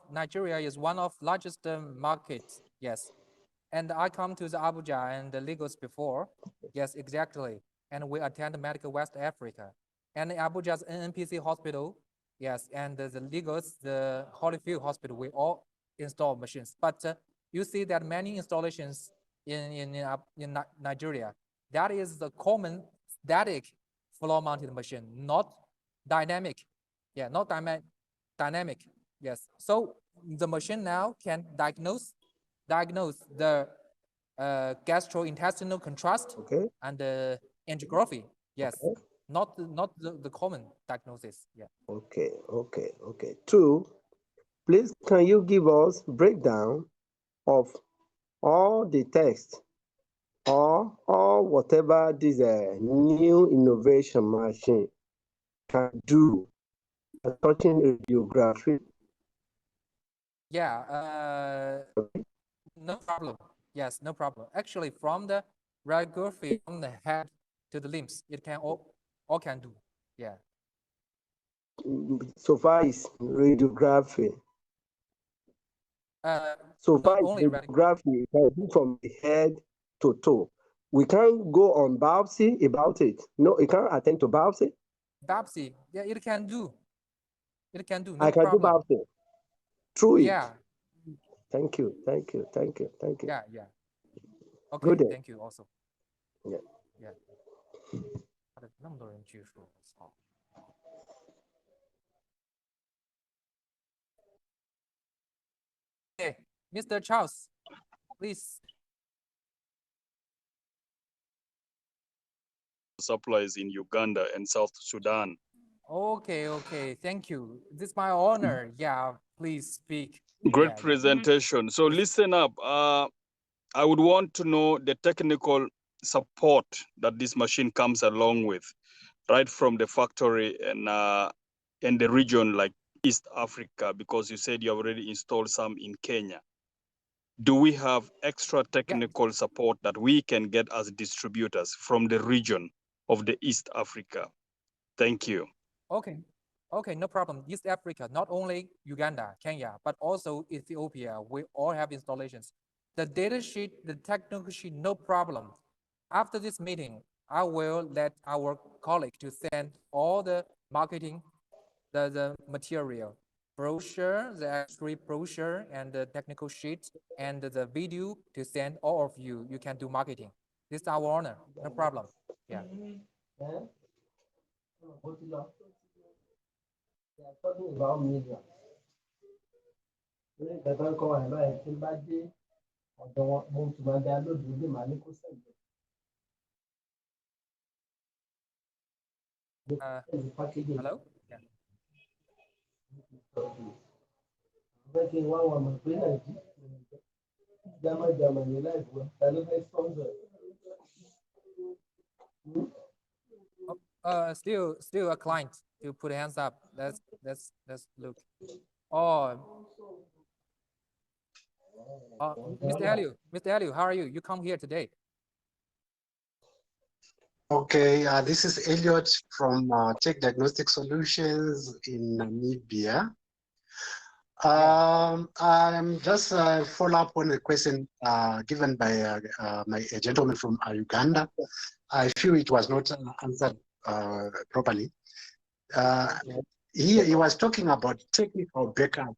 largest markets. Yes. And I come to the Abuja and the Lagos before. Yes, exactly. And we attend Medical West Africa. And Abuja's NNPC hospital, yes, and the Lagos, the Holyfield Hospital, we all install machines. But you see that many installations in Nigeria, that is the common static floor-mounted machine, not dynamic. Yeah, not dynamic. Yes. So the machine now can diagnose the gastrointestinal contrast and the angiography. Yes, not the common diagnosis. Yeah. Okay. Two, please can you give us breakdown of all the text or whatever this new innovation machine can do touching radiography? Yeah. No problem. Yes, no problem. Actually, from the radiography from the head to the limbs, it can all can do. Yeah. So far is radiography. So far Not is only radiography, it can do from the head to toe. We can't go on biopsy about it. No, it can't attend to biopsy. biopsy. Yeah, it can do. It can do. I No can do problem. biopsy through Yeah. it. Thank you. Yeah. Okay. Good day. Thank you also. Yeah. Yeah. 那么多人去说，操。Okay, Mr. Charles, please. Supplies in Uganda and South Sudan. Okay, thank you. This is my honor. Yeah, please speak. Great Yeah. presentation. So listen up. I would want to know the technical support that this machine comes along with, right from the factory and the region like East Africa, because you said you already installed some in Kenya. Do we have extra technical support that we can get as distributors from the region of the East Africa? Thank you. Okay, no problem. East Africa, not only Uganda, Kenya, but also Ethiopia, we all have installations. The data sheet, the technical sheet, no problem. After this meeting, I will let our colleague to send all the marketing, the material, brochure, the X-ray brochure, and the technical sheet, and the video to send all of you. You can do marketing. This is our honor, no problem. Yeah. They are talking about millions. Hello? Yeah. Still a client to put hands up. Let's look. Oh, Mr. Helio, how are you? You come here today. Okay, this is Elliot from Tech Diagnostic Solutions in Namibia. I'm just follow up on a question given by a gentleman from Uganda. I feel it was not answered properly. He was talking about technical backup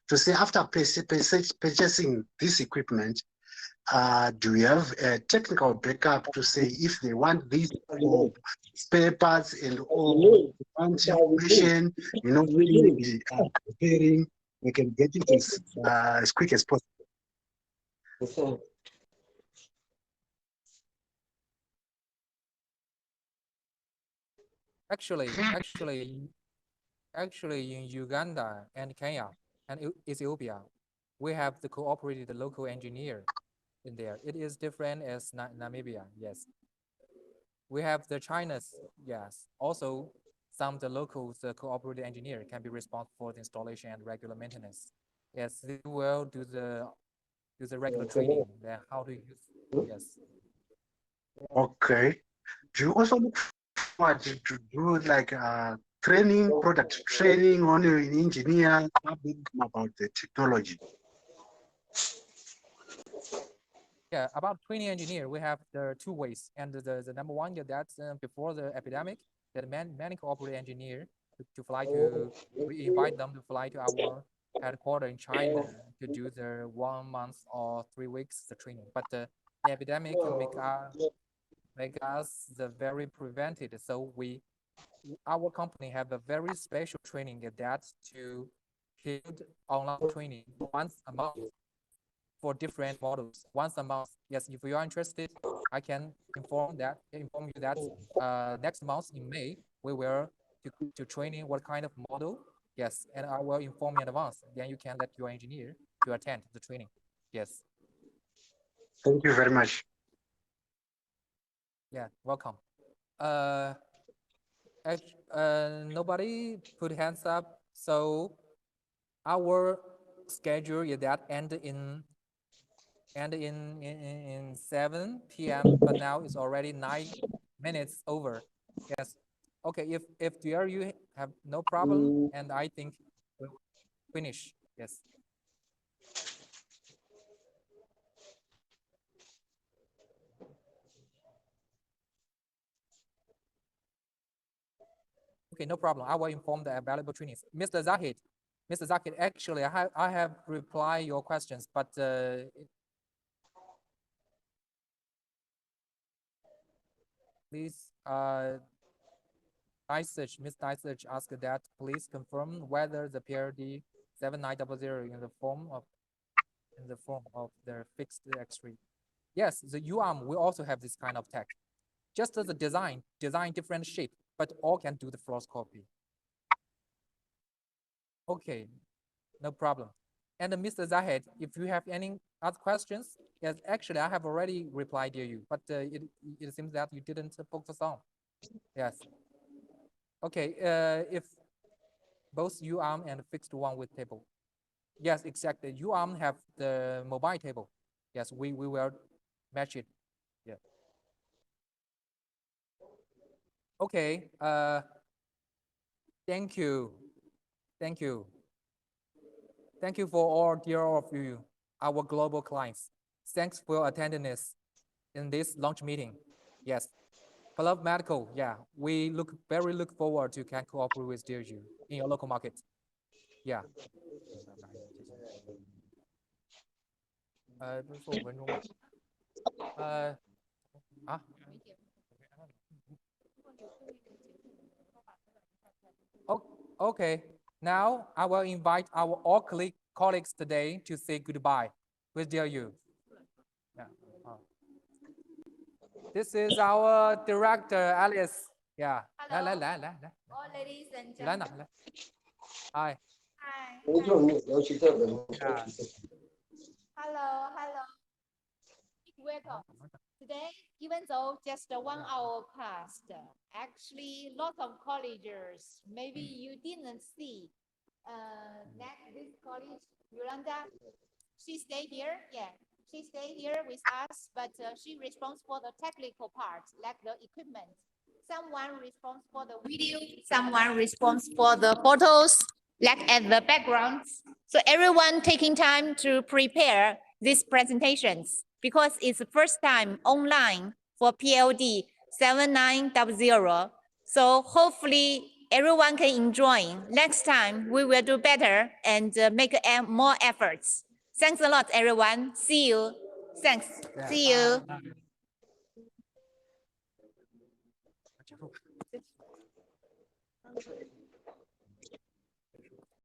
to say after purchasing this equipment, do we have a technical backup to say if they want these spare parts and all information, really be preparing, we can get it as quick as possible. Actually, in Uganda and Kenya and Ethiopia, we have the cooperated local engineer in there. It is different as Namibia, yes. We have the China's, yes. Also, some of the locals, the cooperative engineer can be responsible for the installation and regular maintenance. Yes, they will do the regular training, then how to use, yes. Okay. Do you also look forward to do like training, product training on an engineer about the technology? Yeah, about training engineer, we have the two ways. And the number one, yeah, that's before the epidemic, that many cooperative engineer to fly to, we invite them to fly to our headquarters in China to do the 1 month or 3 weeks the training. But the epidemic make us the very prevented. So our company have a very special training that's to hold online training once a month for different models once a month. Yes, if you are interested, I can inform you that next month in May we will to training what kind of model. Yes, and I will inform you in advance. Then you can let your engineer to attend the training. Yes. Thank you very much. Yeah, welcome. Nobody put hands up, so our schedule is that end in 7 p.m. but now it's already 9 minutes over. Yes. Okay, if dear you have no problem, and I think we'll finish. Yes. Okay, no problem. I will inform the available trainings. Mr. Zahid, actually I have replied your questions, but please Ms. Dysage asked that please confirm whether the PLD 7900 in the form of the fixed X-ray. Yes, the UARM will also have this kind of tech. Just as a design different shape, but all can do the fluoroscopy. Okay, no problem. And Mr. Zahid, if you have any other questions, yes, actually I have already replied to you, but it seems that you didn't focus on. Yes. Okay, if both UARM and fixed one with table. Yes, exactly. UARM have the mobile table. Yes, we will match it. Yeah. Okay. Thank you. Thank you. Thank you for all dear of you, our global clients. Thanks for your attendance in this launch meeting. Yes. PLD Medical, yeah, we look forward to can cooperate with you in your local market. Yeah. 不是说5分钟吗？Okay. Now I will invite our all colleagues today to say goodbye with dear you. Yeah. This is our director, Alice. Yeah. Hello. All ladies and gentlemen. Hi. Hi. Yeah. Hello. Welcome. Today, even though just 1 hour passed, actually, lots of colleges, maybe you didn't see. This college, Yolanda, she stay here. Yeah, she stay here with us, but she responds for the technical part, like the equipment. Someone responds for the video. Someone responds for the photos, like at the background. So everyone taking time to prepare these presentations because it's the first time online for PLD 7900. So hopefully everyone can enjoy. Next time we will do better and make more efforts. Thanks a lot, everyone. See you. Thanks. See you.